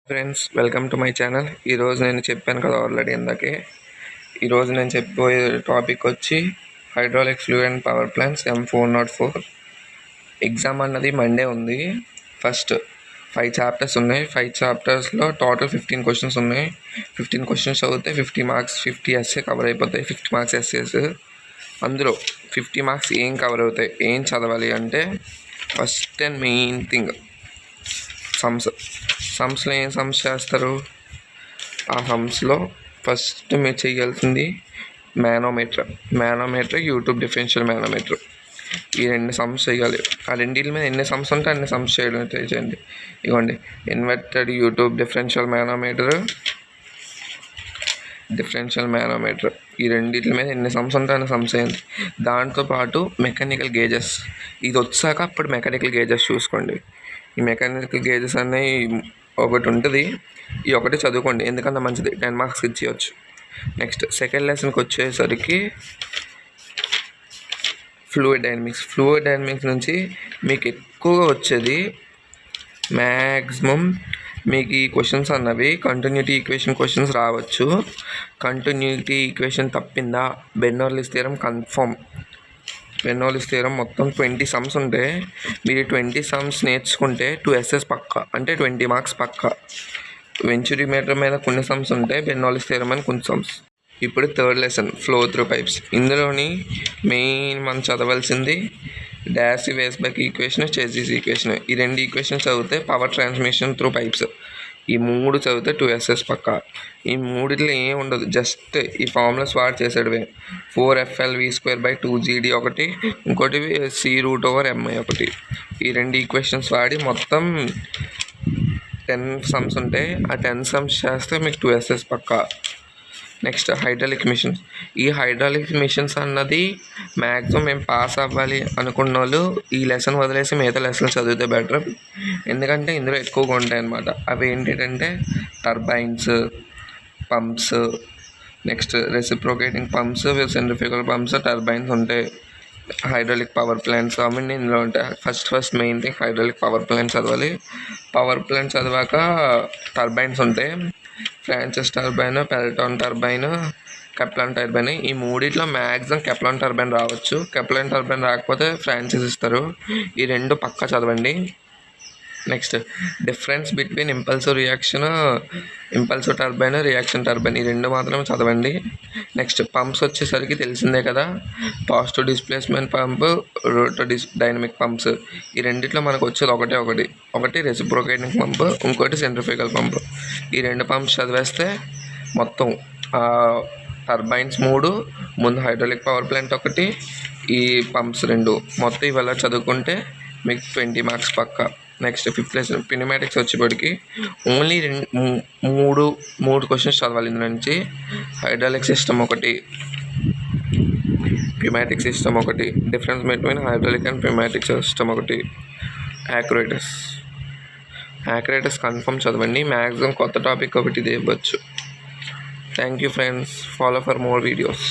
Friends, welcome to my channel. ఈరోజు నేను చెప్పాను కదా ఆల్రెడీ ఇందాకే. ఈరోజు నేను చెప్పబోయే టాపిక్ వచ్చి hydraulic fluid and power plants M404. Exam అన్నది మండే ఉంది. ఫస్ట్ 5 చాప్టర్స్ ఉన్నాయి. 5 చాప్టర్స్లో టోటల్ 15 క్వశ్చన్స్ ఉన్నాయి. 15 క్వశ్చన్స్ చదివితే 50 మార్క్స్, 50 ఎస్ఏ కవర్ అయిపోతాయి. 50 మార్క్స్ ఎస్ఏస్. అందులో 50 మార్క్స్ ఏం కవర్ అవుతాయి, ఏం చదవాలి అంటే ఫస్ట్ అండ్ మెయిన్ థింగ్ సమ్స్లో ఏం సమ్స్ చేస్తారు. ఆ సమ్స్లో ఫస్ట్ మీరు చేయాల్సింది మేనోమీటర్, యూట్యూబ్ డిఫరెన్షియల్ మేనోమీటర్. ఈ 2 సమ్స్ చేయాలి. ఆ రెండింటి మీద ఎన్ని సమ్స్ ఉంటే అన్ని సమ్స్ చేయడం ట్రై చేయండి. ఇవ్వండి, ఇన్వర్టెడ్ యూట్యూబ్ డిఫరెన్షియల్ మేనోమీటర్, ఈ రెండింటి మీద ఎన్ని సమ్స్ ఉంటే అన్ని సమ్స్ చేయండి. దాంతోపాటు మెకానికల్ గేజెస్, ఇది వచ్చాక అప్పుడు మెకానికల్ గేజెస్ చూసుకోండి. ఈ మెకానికల్ గేజెస్ అనేవి ఒకటి ఉంటుంది, ఈ ఒకటి చదువుకోండి, ఎందుకన్నా మంచిది, 10 మార్క్స్ ఇచ్చేయచ్చు. నెక్స్ట్ సెకండ్ లెసన్కి వచ్చేసరికి ఫ్లూయిడ్ డైనమిక్స్ నుంచి మీకు ఎక్కువగా వచ్చేది మ్యాక్సిమం మీకు ఈ క్వశ్చన్స్ అన్నవి కంటిన్యూటీ ఈక్వేషన్ క్వశ్చన్స్ రావచ్చు. కంటిన్యూటీ ఈక్వేషన్ తప్పిందా, Bernoulli's theorem confirm. Bernoulli's theorem మొత్తం 20 సమ్స్ ఉంటే మీరు 20 సమ్స్ నేర్చుకుంటే 2 ఎస్ఎస్ పక్కా, అంటే 20 మార్క్స్ పక్కా. వెంచురీ మీటర్ మీద కొన్ని సమ్స్ ఉంటాయి, బెర్నౌల్లీస్ థియరం అని కొన్ని సమ్స్. ఇప్పుడు third lesson flow through pipes. ఇందులోని మెయిన్ మనం చదవాల్సింది డాష్ వేస్ బ్యాక్ ఈక్వేషన్, చెజీస్ ఈక్వేషన్. ఈ 2 ఈక్వేషన్స్ చదివితే పవర్ ట్రాన్స్మిషన్ త్రూ పైప్స్. ఈ 3 చదివితే 2 ఎస్ఎస్ పక్కా. ఈ మూడిట్లో ఏం ఉండదు, జస్ట్ ఈ ఫార్ములాస్ వాడి చేసాడువే. 4FLV²/2GD ఒకటి, ఇంకోటి C√/MI ఒకటి. ఈ 2 ఈక్వేషన్స్ వాడి మొత్తం 10 సమ్స్ ఉంటాయి. ఆ 10 సమ్స్ చేస్తే మీకు 2 ఎస్ఎస్ పక్కా. Next hydraulic machines. ఈ హైడ్రాలిక్ మిషన్స్ అన్నది మ్యాక్సిమం మేము పాస్ అవ్వాలి అనుకున్న వాళ్ళు ఈ లెసన్ వదిలేసి మిగతా లెసన్ చదివితే బెటర్, ఎందుకంటే ఇందులో ఎక్కువగా ఉంటాయి అన్నమాట. అవి ఏంటంటే turbines, pumps, next reciprocating pumps, centrifugal pumps, turbines ఉంటాయి. హైడ్రాలిక్ పవర్ ప్లాంట్స్ అవన్నీ ఇందులో ఉంటాయి. First main thing hydraulic power plant చదవాలి. పవర్ ప్లాంట్ చదివాక టర్బైన్స్ ఉంటాయి. Francis turbine, Pelton turbine, Kaplan turbine. ఈ మూడిట్లో మ్యాక్సిమం కెప్లాన్ టర్బైన్ రావచ్చు. కెప్లాన్ టర్బైన్ రాకపోతే ఫ్రాన్సిస్ ఇస్తారు. ఈ 2 పక్కా చదవండి. Next difference between impulsive turbine, reaction turbine. ఈ 2 మాత్రమే చదవండి. నెక్స్ట్ పంప్స్ వచ్చేసరికి తెలిసిందే కదా, positive displacement pump, రోటో dynamic pumps. ఈ రెండిట్లో మనకు వచ్చేది ఒకటి రెసిప్రోకేటింగ్ పంప్, ఇంకోటి సెంట్రిఫ్యూగల్ పంప్. ఈ 2 పంప్స్ చదివేస్తే మొత్తం టర్బైన్స్ 3, ముందు హైడ్రాలిక్ పవర్ ప్లాంట్ ఒకటి, ఈ పంప్స్ 2, మొత్తం ఇవల్ల చదువుకుంటే మీకు 20 మార్క్స్ పక్కా. నెక్స్ట్ ఫిఫ్త్ లెసన్ న్యూమాటిక్స్ వచ్చేప్పటికి ఓన్లీ 3 క్వశ్చన్స్ చదవాలి. ఇందులో నుంచి హైడ్రాలిక్ సిస్టమ్ ఒకటి, న్యూమాటిక్ సిస్టమ్ ఒకటి, difference between hydraulic and pneumatic system ఒకటి, యాక్యురేటర్స్ కన్ఫర్మ్ చదవండి. మ్యాక్సిమం కొత్త టాపిక్ ఒకటి ఇది ఇవ్వచ్చు. Thank you friends, follow for more videos.